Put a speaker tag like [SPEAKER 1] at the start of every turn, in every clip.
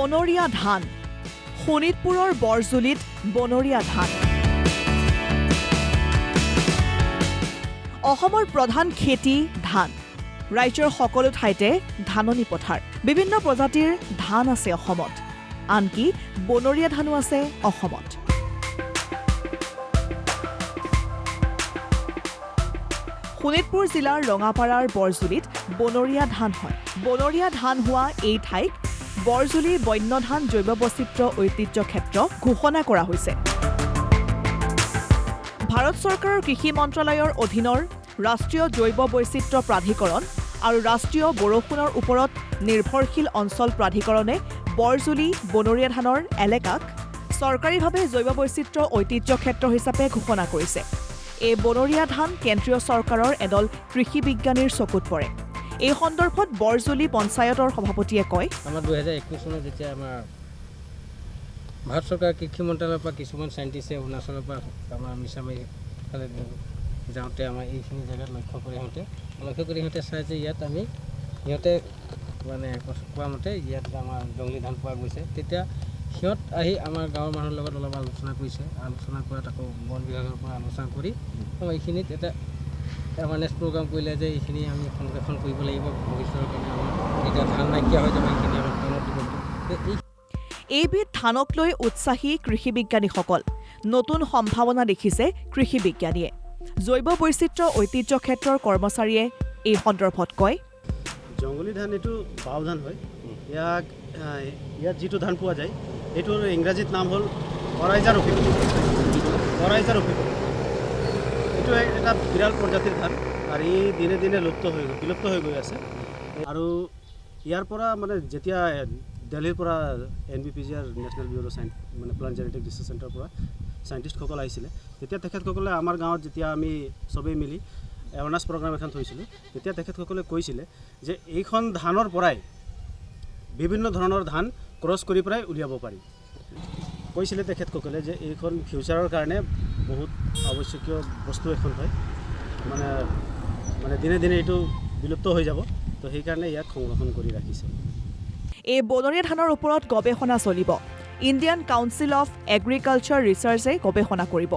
[SPEAKER 1] বনৰীয়া ধান শোণিতপুৰৰ বৰজুলিত বনৰীয়া ধান অসমৰ প্ৰধান খেতি ধান ৰাজ্যৰ সকলো ঠাইতে ধাননি পথাৰ বিভিন্ন প্ৰজাতিৰ ধান আছে অসমত আনকি বনৰীয়া ধানো আছে অসমত শোণিতপুৰ জিলাৰ ৰঙাপাৰাৰ বৰজুলিত বনৰীয়া ধান হয় বনৰীয়া ধান হোৱা এই ঠাইক বৰজুলি বন্যধান জৈৱ বৈচিত্ৰ্য ঐতিহ্য ক্ষেত্ৰ ঘোষণা কৰা হৈছে ভাৰত চৰকাৰৰ কৃষি মন্ত্ৰালয়ৰ অধীনৰ ৰাষ্ট্ৰীয় জৈৱ বৈচিত্ৰ্য প্ৰাধিকৰণ আৰু ৰাষ্ট্ৰীয় বৰষুণৰ ওপৰত নিৰ্ভৰশীল অঞ্চল প্ৰাধিকৰণে বৰজুলি বনৰীয়া ধানৰ এলেকাক চৰকাৰীভাৱে জৈৱ বৈচিত্ৰ্য ঐতিহ্য ক্ষেত্ৰ হিচাপে ঘোষণা কৰিছে এই বনৰীয়া ধান কেন্দ্ৰীয় চৰকাৰৰ এডল কৃষি বিজ্ঞানীৰ চকুত পৰে এই সন্দৰ্ভত বৰজুলি পঞ্চায়তৰ সভাপতিয়ে কয়
[SPEAKER 2] আমাৰ 2021 চনত যেতিয়া আমাৰ ভাৰত চৰকাৰৰ কৃষি মন্ত্ৰালয়ৰ পৰা কিছুমান সাইন্টিষ্টে অৰুণাচলৰ পৰা আমাৰ মিছামাৰী ফালে যাওঁতে আমাৰ এইখিনি জেগাত লক্ষ্য কৰি সিহঁতে চাই যে ইয়াত আমি সিহঁতে মানে কোৱা মতে ইয়াত আমাৰ জংলী ধান পোৱা গৈছে তেতিয়া সিহঁত আহি আমাৰ গাঁৱৰ মানুহৰ লগত অলপ আলোচনা কৰিছে আলোচনা কৰাত আকৌ বন বিভাগৰ পৰা আলোচনা কৰি এইখিনিত এটা এৱাৰনেছ প্ৰগ্ৰাম কৰিলে যে এইখিনি আমি সংৰক্ষণ কৰিব লাগিব ভৱিষ্যতৰ কাৰণে আমাৰ এতিয়া ধান নাইকিয়া হৈ যাব এইখিনি আমাৰ কামত দিব
[SPEAKER 1] এইবিধ ধানক লৈ উৎসাহী কৃষি বিজ্ঞানীসকল নতুন সম্ভাৱনা দেখিছে কৃষি বিজ্ঞানীয়ে জৈৱ বৈচিত্ৰ্য ঐতিহ্য ক্ষেত্ৰৰ কৰ্মচাৰীয়ে এই সন্দৰ্ভত কয়
[SPEAKER 3] জংগলী ধান এইটো বাও ধান হয় ইয়াত যিটো ধান পোৱা যায় এইটোৰ ইংৰাজীত নাম হ'ল অৰাইজাৰ অফিক এইটো এটা বিৰাল প্ৰজাতিৰ ধান আৰু ই দিনে দিনে বিলুপ্ত হৈ গৈ আছে আৰু ইয়াৰ পৰা মানে যেতিয়া দিল্লীৰ পৰা NBPGR নেশ্যনেল ব্যুৰ মানে প্লান্ট জেনেটিক ৰিচাৰ্চ চেণ্টাৰৰ পৰা সাইণ্টিষ্টসকল আহিছিলে তেতিয়া তেখেতসকলে আমাৰ গাঁৱত যেতিয়া আমি চবেই মিলি এৱাৰনেছ প্ৰগ্ৰাম এখন থৈছিলোঁ তেতিয়া তেখেতসকলে কৈছিলে যে এইখন ধানৰ পৰাই বিভিন্ন ধৰণৰ ধান ক্ৰছ কৰি পেলাই উলিয়াব পাৰি কৈছিলে তেখেতসকলে যে এইখন ফিউচাৰৰ কাৰণে বহুত আৱশ্যকীয় বস্তু এখন হয় মানে দিনে দিনে এইটো বিলুপ্ত হৈ যাব তো সেইকাৰণে ইয়াক সংৰক্ষণ কৰি ৰাখিছে
[SPEAKER 1] এই বনৰীয়া ধানৰ ওপৰত গৱেষণা চলিব ইণ্ডিয়ান কাউন্সিল অফ এগ্ৰিকালচাৰ ৰিচাৰ্চে গৱেষণা কৰিব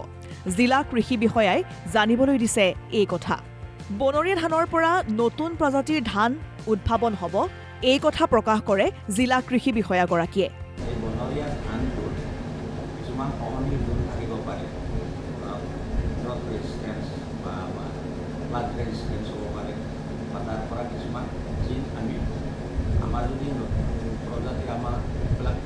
[SPEAKER 1] জিলা কৃষি বিষয়াই জানিবলৈ দিছে এই কথা বনৰীয়া ধানৰ পৰা নতুন প্ৰজাতিৰ ধান উদ্ভাৱন হ'ব এই কথা প্ৰকাশ কৰে জিলা কৃষি বিষয়াগৰাকীয়ে
[SPEAKER 4] এই বনৰীয়া ধানবোৰ কিছুমান সহনীয় গুণ থাকিব পাৰে ড্ৰট ৰেজিষ্টেঞ্চ বা ফ্লাড ৰেজিষ্টেঞ্চ হ'ব পাৰে বা তাৰ পৰা কিছুমান জিন আমি আমাৰ যদি প্ৰজাতিৰ আমাৰ এইবিলাক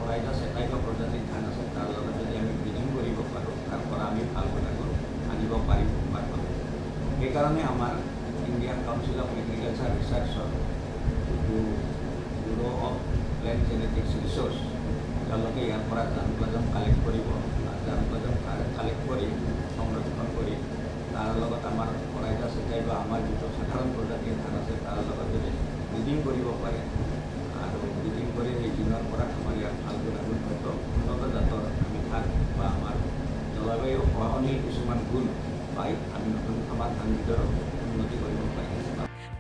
[SPEAKER 4] অৰাইজা চেটাইকা প্ৰজাতিৰ ধান আছে তাৰ লগত যদি আমি ব্ৰিডিং কৰিব পাৰোঁ তাৰ পৰা আমি ভাল কথা আনিব পাৰিম সেইকাৰণে আমাৰ ইণ্ডিয়ান কাউন্সিল অফ এগ্ৰিকালচাৰ ৰিচাৰ্চৰ bureau of plant genetics research তেওঁলোকে ইয়াৰ পৰা জাৰ্মপ্লাজম কালেক্ট কৰিব জাৰ্মপ্লাজম কালেক্ট কৰি সংৰক্ষণ কৰি তাৰ লগত আমাৰ অৰাইজা চেটাইকা আমাৰ যিটো সাধাৰণ প্ৰজাতিৰ ধান আছে তাৰ লগত যদি ব্ৰিডিং কৰিব পাৰে আৰু ব্ৰিডিং কৰি সেই দিনৰ পৰা আমাৰ ইয়াত ভাল গুণাগুণ হয়তো উন্নত জাতৰ আমি ধান বা আমাৰ জলবায়ু সহনীয় কিছুমান গুণ পাই আমি নতুন আমাৰ ধানবিধৰ উন্নতি কৰিব পাৰিম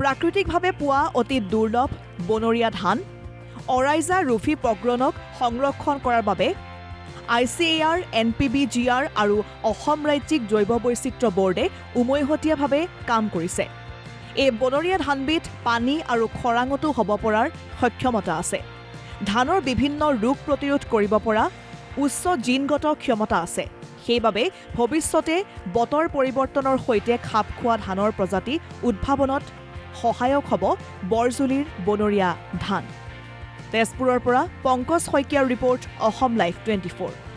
[SPEAKER 1] প্ৰাকৃতিকভাৱে পোৱা অতি দুৰ্লভ বনৰীয়া ধান অৰাইজা ৰুফি প্ৰগ্ৰণক সংৰক্ষণ কৰাৰ বাবে ICAR, NPBGR আৰু অসম ৰাজ্যিক জৈৱ বৈচিত্ৰ্য বোৰ্ডে উমৈহতীয়াভাৱে কাম কৰিছে এই বনৰীয়া ধানবিধ পানী আৰু খৰাঙতো হ'ব পৰাৰ সক্ষমতা আছে ধানৰ বিভিন্ন ৰোগ প্ৰতিৰোধ কৰিব পৰা উচ্চ জিনগত ক্ষমতা আছে সেইবাবে ভৱিষ্যতে বতৰ পৰিৱৰ্তনৰ সৈতে খাপ খোৱা ধানৰ প্ৰজাতি উদ্ভাৱনত সহায়ক হ'ব বৰজুলিৰ বনৰীয়া ধান তেজপুৰৰ পৰা পংকজ শইকীয়াৰ ৰিপৰ্ট অসম লাইভ 24